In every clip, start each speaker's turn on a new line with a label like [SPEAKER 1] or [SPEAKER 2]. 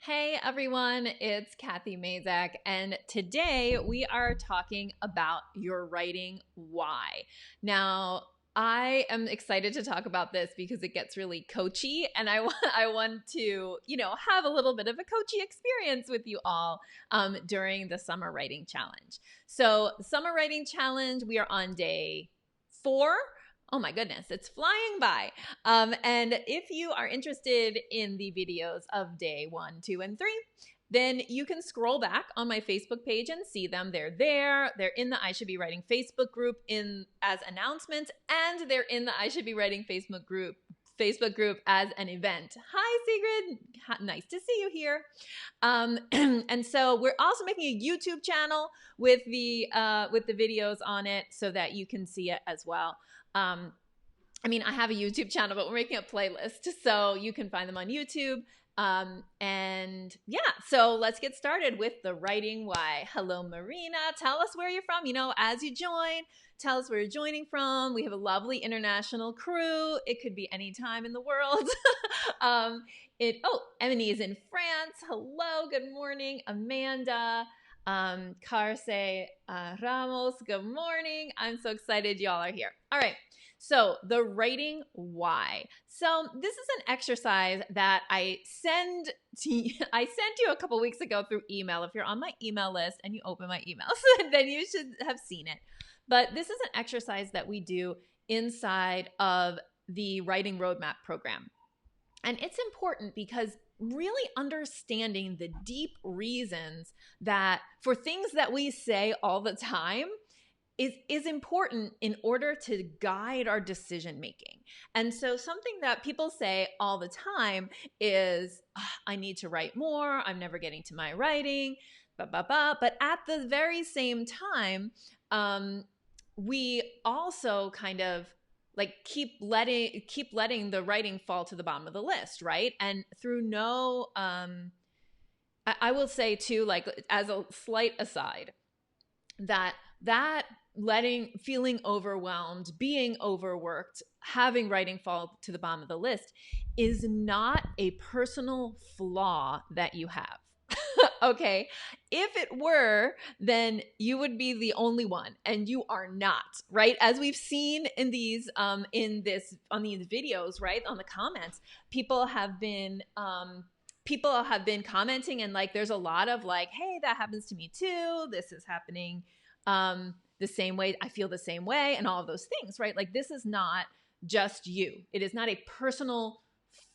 [SPEAKER 1] Hey everyone, it's Kathy Mazak, and today we are talking about your writing why. Now, I am excited to talk about this because it gets really coachy, and I want to, have a little bit of a coachy experience with you all during the Summer Writing Challenge. So, the Summer Writing Challenge, we are on day 4. Oh my goodness, it's flying by. And if you are interested in the videos of day 1, 2, and 3, then you can scroll back on my Facebook page and see them. They're there. They're in the I Should Be Writing Facebook group as announcements, and they're in the I Should Be Writing Facebook group as an event. Hi, Sigrid. Nice to see you here. And so we're also making a YouTube channel with the videos on it so that you can see it as well. I have a YouTube channel, but we're making a playlist so you can find them on YouTube. And yeah, so let's get started with the writing why. Hello, Marina. Tell us where you're from. As you join, tell us where you're joining from. We have a lovely international crew. It could be any time in the world. Emily is in France. Hello, good morning. Amanda. Carse Ramos, good morning. I'm so excited y'all are here. All right. So the writing why. So this is an exercise that I sent you a couple weeks ago through email. If you're on my email list and you open my emails, then you should have seen it. But this is an exercise that we do inside of the Writing Roadmap program. And it's important because really understanding the deep reasons that for things that we say all the time is important in order to guide our decision making. And so something that people say all the time is, I need to write more. I'm never getting to my writing, blah, blah, blah. But at the very same time, we also kind of keep letting the writing fall to the bottom of the list, right? And through I will say too, as a slight aside, that feeling overwhelmed, being overworked, having writing fall to the bottom of the list is not a personal flaw that you have. Okay. If it were, then you would be the only one, and you are not, right? As we've seen in these, on these videos, right? On the comments, people have been commenting, and there's a lot of hey, that happens to me too. This is happening, the same way. I feel the same way, and all of those things, right? This is not just you. It is not a personal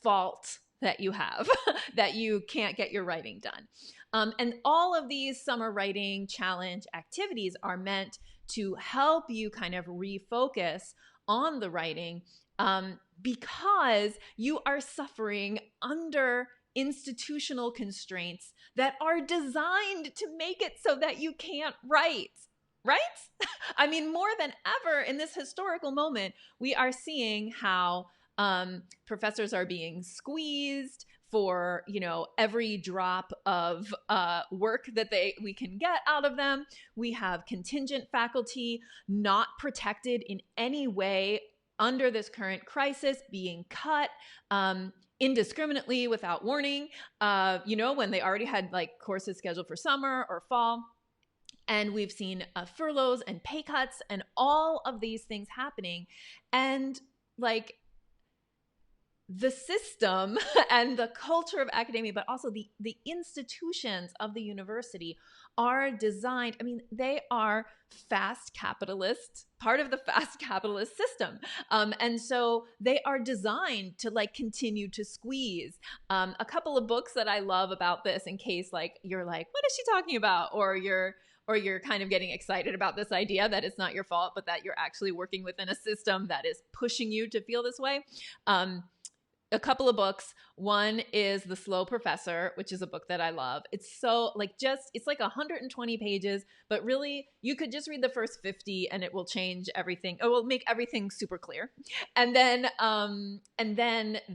[SPEAKER 1] fault that you have that you can't get your writing done. And all of these summer writing challenge activities are meant to help you kind of refocus on the writing, because you are suffering under institutional constraints that are designed to make it so that you can't write. Right? More than ever in this historical moment, we are seeing how professors are being squeezed for every drop of work that we can get out of them. We have contingent faculty not protected in any way under this current crisis, being cut indiscriminately without warning, when they already had courses scheduled for summer or fall. And we've seen furloughs and pay cuts and all of these things happening. And the system and the culture of academia, but also the institutions of the university are designed, they are fast capitalist, part of the fast capitalist system. And so they are designed to continue to squeeze. A couple of books that I love about this, in case you're what is she talking about? Or you're kind of getting excited about this idea that it's not your fault, but that you're actually working within a system that is pushing you to feel this way. A couple of books. One is The Slow Professor, which is a book that I love. It's so it's 120 pages, but really you could just read the first 50 and it will change everything. It will make everything super clear. And then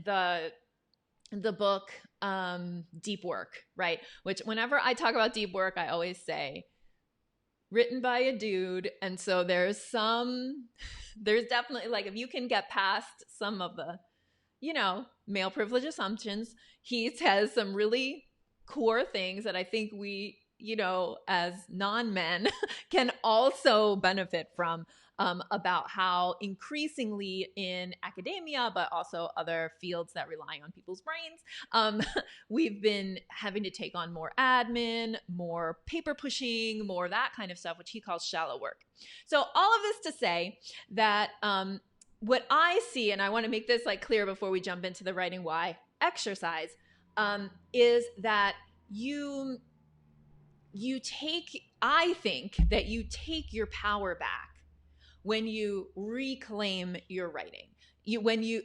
[SPEAKER 1] the book, Deep Work, right? Which whenever I talk about deep work, I always say, written by a dude. And so there's definitely if you can get past some of the male privilege assumptions, he has some really core things that I think we, as non-men can also benefit from, about how increasingly in academia, but also other fields that rely on people's brains, we've been having to take on more admin, more paper pushing, more that kind of stuff, which he calls shallow work. So all of this to say that what I see, and I want to make this like clear before we jump into the writing why exercise, is that I think that you take your power back when you reclaim your writing.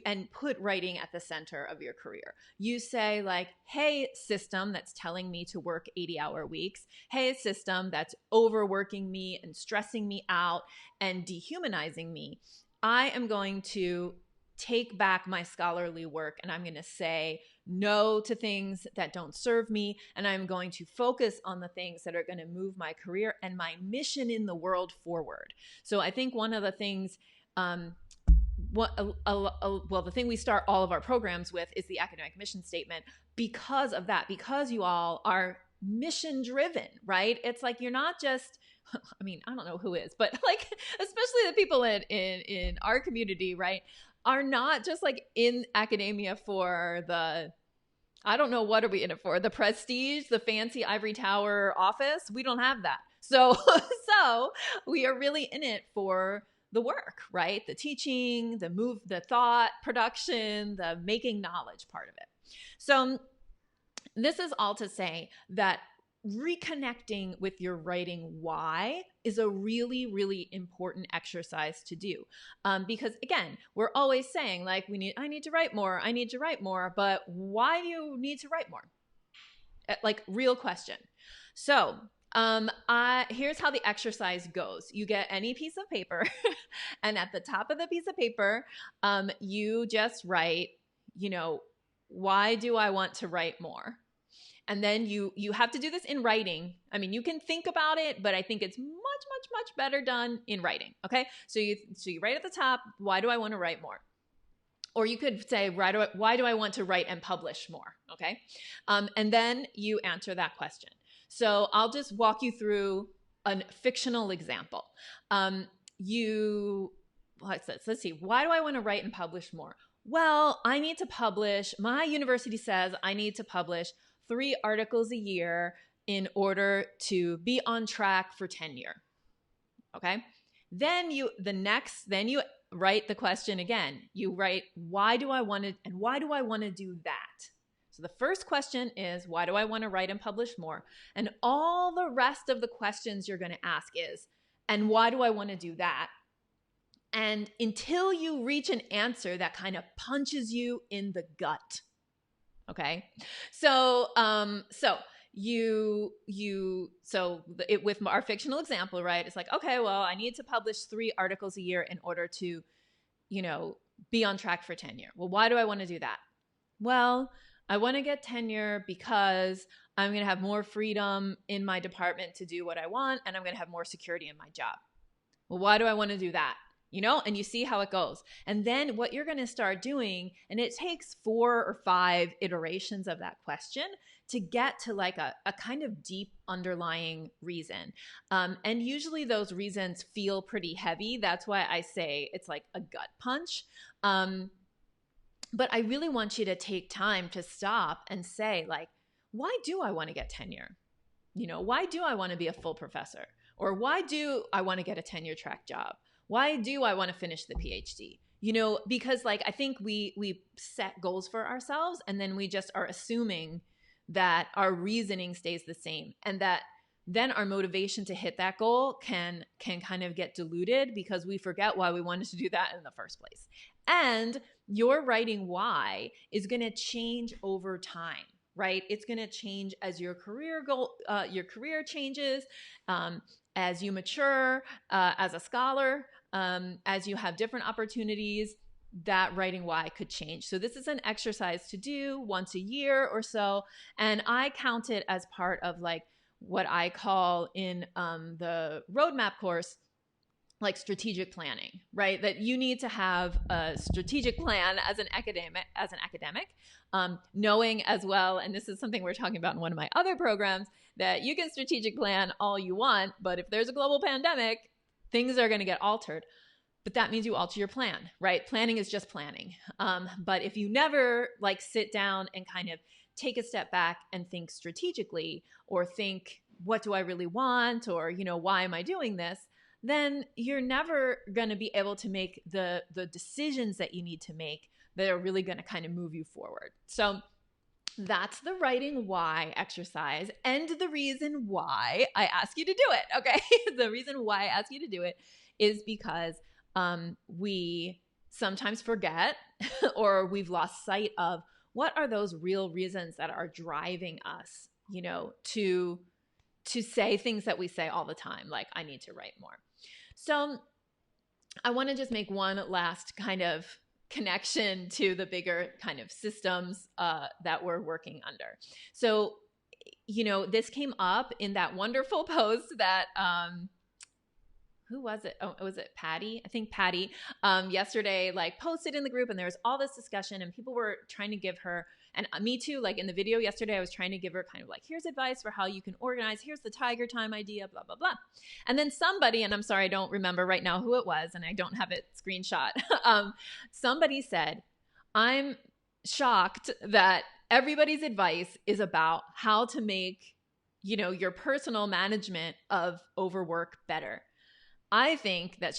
[SPEAKER 1] And put writing at the center of your career. You say like, hey, system that's telling me to work 80-hour weeks. Hey, system that's overworking me and stressing me out and dehumanizing me. I am going to take back my scholarly work and I'm going to say no to things that don't serve me. And I'm going to focus on the things that are going to move my career and my mission in the world forward. So I think one of the things, the thing we start all of our programs with is the academic mission statement because of that, because you all are mission driven, right? It's like, you're not just, I mean, I don't know who is, but like, especially the people in our community, right, are not just like in academia for the, I don't know, what are we in it for? The prestige, the fancy ivory tower office? We don't have that. So we are really in it for the work, right? The teaching, the thought production, the making knowledge part of it. So this is all to say that reconnecting with your writing why is a really, really important exercise to do. Because again, we're always saying like, I need to write more. I need to write more. But why do you need to write more? Like, real question. So here's how the exercise goes. You get any piece of paper and at the top of the piece of paper, you just write, why do I want to write more? And then you have to do this in writing. I mean, you can think about it, but I think it's much, much, much better done in writing. Okay. So you write at the top, why do I want to write more? Or you could say, why do I want to write and publish more? Okay. And then you answer that question. So I'll just walk you through a fictional example. Let's see, why do I want to write and publish more? Well, I need to publish, my university says I need to publish 3 articles a year in order to be on track for tenure. Okay. Then you write the question again. You write, why do I want to do that? So the first question is, why do I want to write and publish more? And all the rest of the questions you're going to ask is, and why do I want to do that? And until you reach an answer that kind of punches you in the gut. Okay. So with our fictional example, right? It's like, okay, well, I need to publish 3 articles a year in order to, be on track for tenure. Well, why do I want to do that? Well, I want to get tenure because I'm going to have more freedom in my department to do what I want, and I'm going to have more security in my job. Well, why do I want to do that? And you see how it goes. And then what you're going to start doing, and it takes 4 or 5 iterations of that question to get to like a kind of deep underlying reason. And usually those reasons feel pretty heavy. That's why I say it's like a gut punch. But I really want you to take time to stop and say, like, why do I want to get tenure? Why do I want to be a full professor? Or why do I want to get a tenure track job? Why do I want to finish the PhD? Because like, I think we set goals for ourselves and then we just are assuming that our reasoning stays the same, and that then our motivation to hit that goal can kind of get diluted because we forget why we wanted to do that in the first place. And your writing why is going to change over time, right? It's going to change as your career changes, as you mature as a scholar, as you have different opportunities, that writing why could change. So this is an exercise to do once a year or so. And I count it as part of like what I call in the roadmap course, like strategic planning, right? That you need to have a strategic plan as an academic, knowing as well, and this is something we're talking about in one of my other programs, that you can strategic plan all you want, but if there's a global pandemic, things are going to get altered. But that means you alter your plan, right? Planning is just planning. But if you never like sit down and kind of take a step back and think strategically, or think, what do I really want? Or, why am I doing this? Then you're never going to be able to make the decisions that you need to make that are really going to kind of move you forward. So that's the writing why exercise, and the reason why I ask you to do it. Okay. The reason why I ask you to do it is because we sometimes forget or we've lost sight of what are those real reasons that are driving us, to say things that we say all the time, like I need to write more. So I want to just make one last kind of connection to the bigger kind of systems that we're working under. So, this came up in that wonderful post that who was it? Oh, was it Patty? I think Patty yesterday like posted in the group, and there was all this discussion, and people were trying to give her, and me too, like in the video yesterday, I was trying to give her kind of like, here's advice for how you can organize. Here's the Tiger Time idea, blah, blah, blah. And then somebody, and I'm sorry, I don't remember right now who it was, and I don't have it screenshot. Somebody said, I'm shocked that everybody's advice is about how to make, your personal management of overwork better. I think that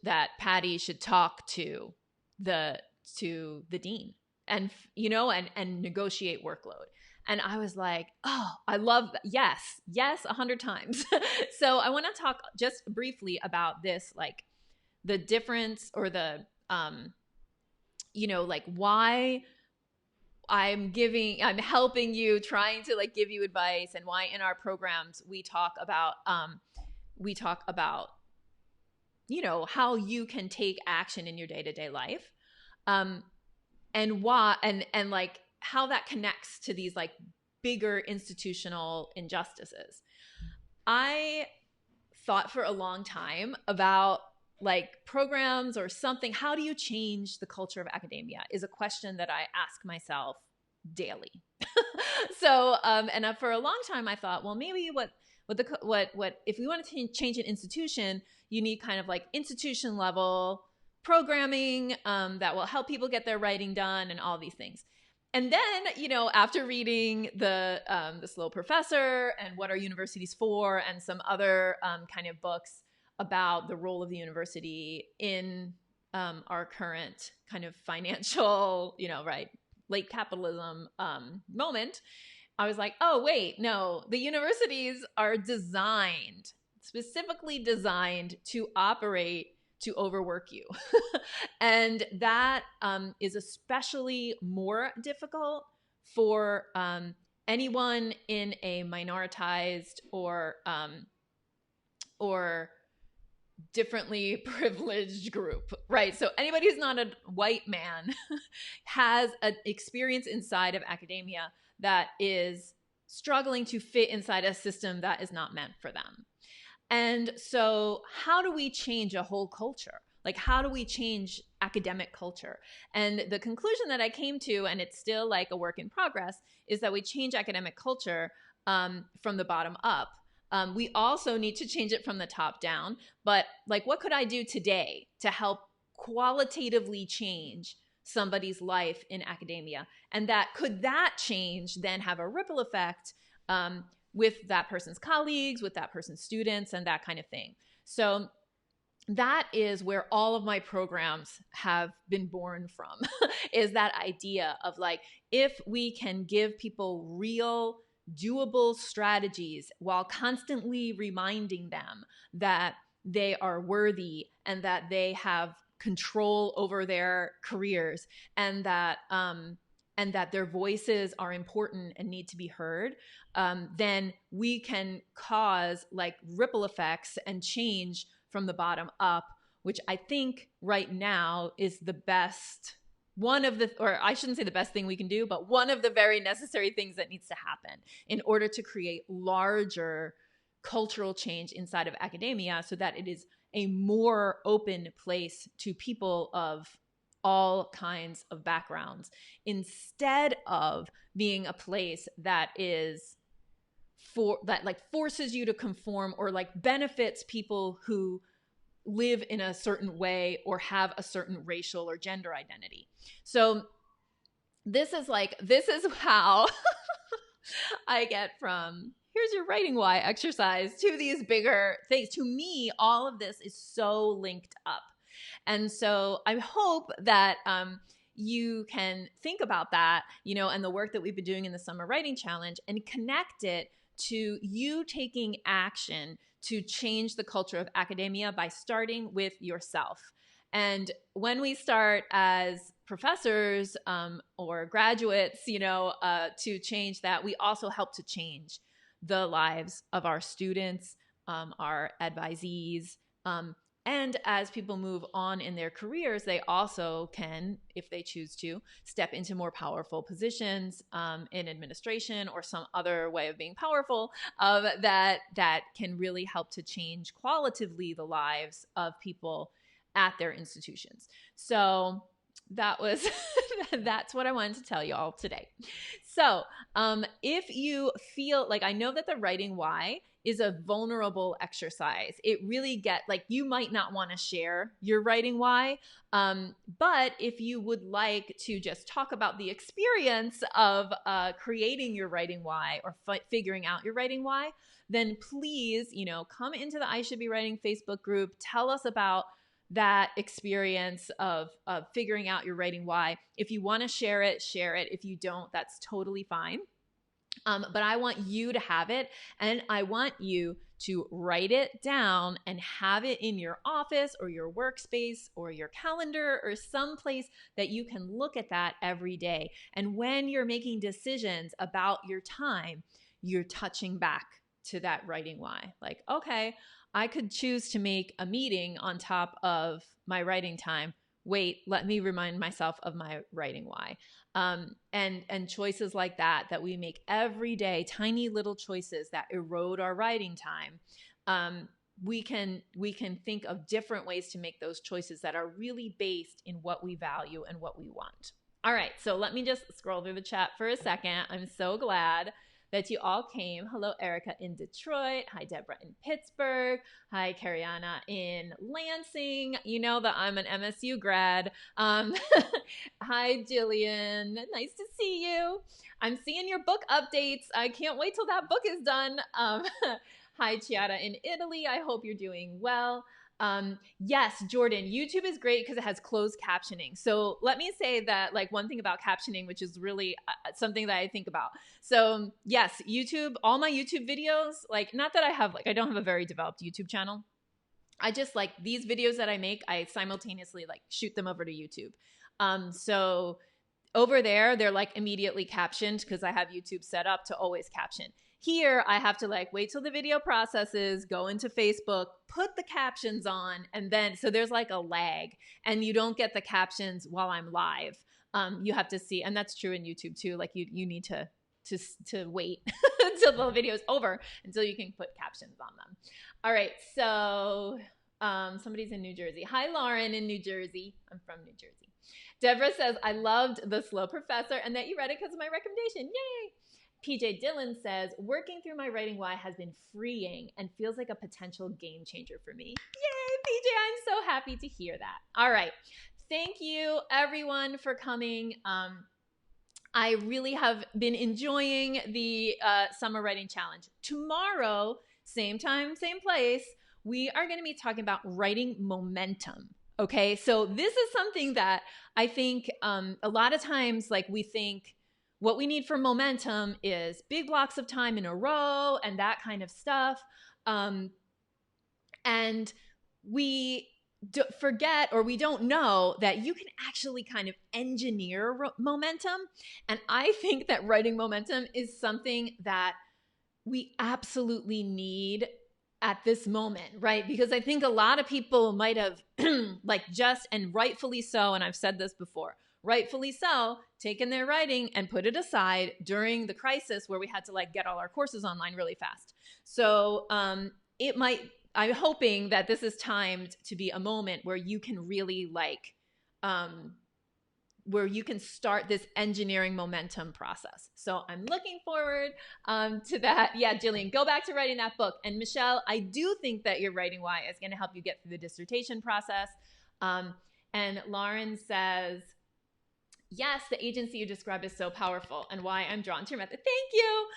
[SPEAKER 1] that Patty should talk to the dean and negotiate workload. And I was like, oh, I love that. Yes, 100 times. So I want to talk just briefly about this, like the difference or the, like why I'm helping you, trying to like give you advice, and why in our programs we talk about, how you can take action in your day-to-day life, and why, and like how that connects to these like bigger institutional injustices. I thought for a long time about like programs or something. How do you change the culture of academia is a question that I ask myself daily. So, and for a long time I thought, well, maybe what if we want to change an institution, you need kind of like institution level programming that will help people get their writing done and all these things. And then, after reading the Slow Professor and What Are Universities For, and some other kind of books about the role of the university in our current kind of financial, late capitalism moment, I was like, oh, wait, no, the universities are specifically designed to operate to overwork you. And that is especially more difficult for anyone in a minoritized or differently privileged group, right? So anybody who's not a white man has an experience inside of academia that is struggling to fit inside a system that is not meant for them. And so how do we change a whole culture? Like, how do we change academic culture? And the conclusion that I came to, and it's still like a work in progress, is that we change academic culture from the bottom up. We also need to change it from the top down. But like, what could I do today to help qualitatively change somebody's life in academia? And could that change then have a ripple effect with that person's colleagues, with that person's students, and that kind of thing. So that is where all of my programs have been born from, is that idea of like, if we can give people real, doable strategies while constantly reminding them that they are worthy and that they have control over their careers, and that their voices are important and need to be heard, then we can cause like ripple effects and change from the bottom up, which I think right now is the best, or I shouldn't say the best thing we can do, but one of the very necessary things that needs to happen in order to create larger cultural change inside of academia so that it is a more open place to people of all kinds of backgrounds, instead of being a place that is like forces you to conform or like benefits people who live in a certain way or have a certain racial or gender identity. So this is how I get from here's your writing why exercise to these bigger things. To me, all of this is so linked up. And so I hope that you can think about that, and the work that we've been doing in the Summer Writing Challenge and connect it to you taking action to change the culture of academia by starting with yourself. And when we start as professors or graduates, to change that, we also help to change the lives of our students, our advisees, and as people move on in their careers, they also can, if they choose to, step into more powerful positions in administration or some other way of being powerful that can really help to change qualitatively the lives of people at their institutions. So that's what I wanted to tell you all today. So if you feel like, I know that the writing why is a vulnerable exercise. It really you might not want to share your writing why, but if you would like to just talk about the experience of creating your writing why or figuring out your writing why, then please, come into the I Should Be Writing Facebook group. Tell us about that experience of figuring out your writing why. If you want to share it, share it. If you don't, that's totally fine. But I want you to have it, and I want you to write it down and have it in your office or your workspace or your calendar or someplace that you can look at that every day. And when you're making decisions about your time, you're touching back to that writing why. Like, okay, I could choose to make a meeting on top of my writing time. Wait, let me remind myself of my writing why. And choices like that we make every day, tiny little choices that erode our writing time. We can think of different ways to make those choices that are really based in what we value and what we want. All right, so let me just scroll through the chat for a second. I'm so glad that you all came. Hello, Erica in Detroit. Hi, Deborah in Pittsburgh. Hi, Cariana in Lansing. You know that I'm an MSU grad. Hi, Jillian. Nice to see you. I'm seeing your book updates. I can't wait till that book is done. Hi, Chiara in Italy. I hope you're doing well. Yes, Jordan, YouTube is great because it has closed captioning. So let me say that one thing about captioning, which is really something that I think about. So yes, YouTube, all my YouTube videos, not that I don't have a very developed YouTube channel. I just these videos that I make, I simultaneously shoot them over to YouTube. So over there, they're immediately captioned because I have YouTube set up to always caption. Here, I have to wait till the video processes, go into Facebook, put the captions on, and then, so there's a lag, and you don't get the captions while I'm live. You have to see, and that's true in YouTube too. You need to wait until the video is over until you can put captions on them. All right, so somebody's in New Jersey. Hi, Lauren in New Jersey. I'm from New Jersey. Deborah says, I loved The Slow Professor and that you read it because of my recommendation. Yay! PJ Dillon says, working through my writing why has been freeing and feels like a potential game changer for me. Yay, PJ, I'm so happy to hear that. All right. Thank you, everyone, for coming. I really have been enjoying the Summer Writing Challenge. Tomorrow, same time, same place, we are going to be talking about writing momentum. Okay, so this is something that I think a lot of times we think, what we need for momentum is big blocks of time in a row and that kind of stuff. And we forget, or we don't know, that you can actually kind of engineer momentum. And I think that writing momentum is something that we absolutely need at this moment, right? Because I think a lot of people might have just, and rightfully so, and I've said this before, rightfully so, taken their writing and put it aside during the crisis where we had to like get all our courses online really fast. So it might, I'm hoping that this is timed to be a moment where you can really like, where you can start this engineering momentum process. So I'm looking forward to that. Yeah, Jillian, go back to writing that book. And Michelle, I do think that your writing why is going to help you get through the dissertation process. And Lauren says, yes, the agency you described is so powerful and why I'm drawn to your method. Thank you.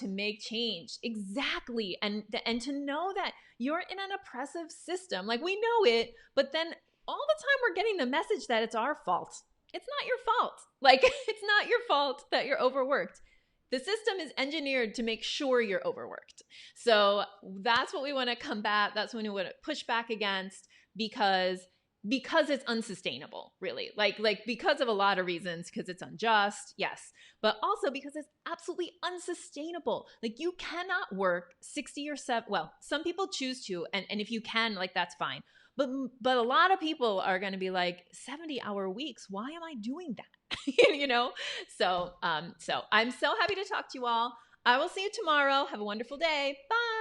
[SPEAKER 1] To make change. Exactly. And to know that you're in an oppressive system. Like we know it, but then all the time we're getting the message that it's our fault. It's not your fault. Like it's not your fault that you're overworked. The system is engineered to make sure you're overworked. So that's what we want to combat. That's what we want to push back against because it's unsustainable, really. Like because of a lot of reasons, because it's unjust, yes, but also because it's absolutely unsustainable. Like you cannot work 60 or 7, well, some people choose to, and if you can, like that's fine. But a lot of people are going to be like 70-hour weeks. Why am I doing that? You know? So I'm so happy to talk to you all. I will see you tomorrow. Have a wonderful day. Bye.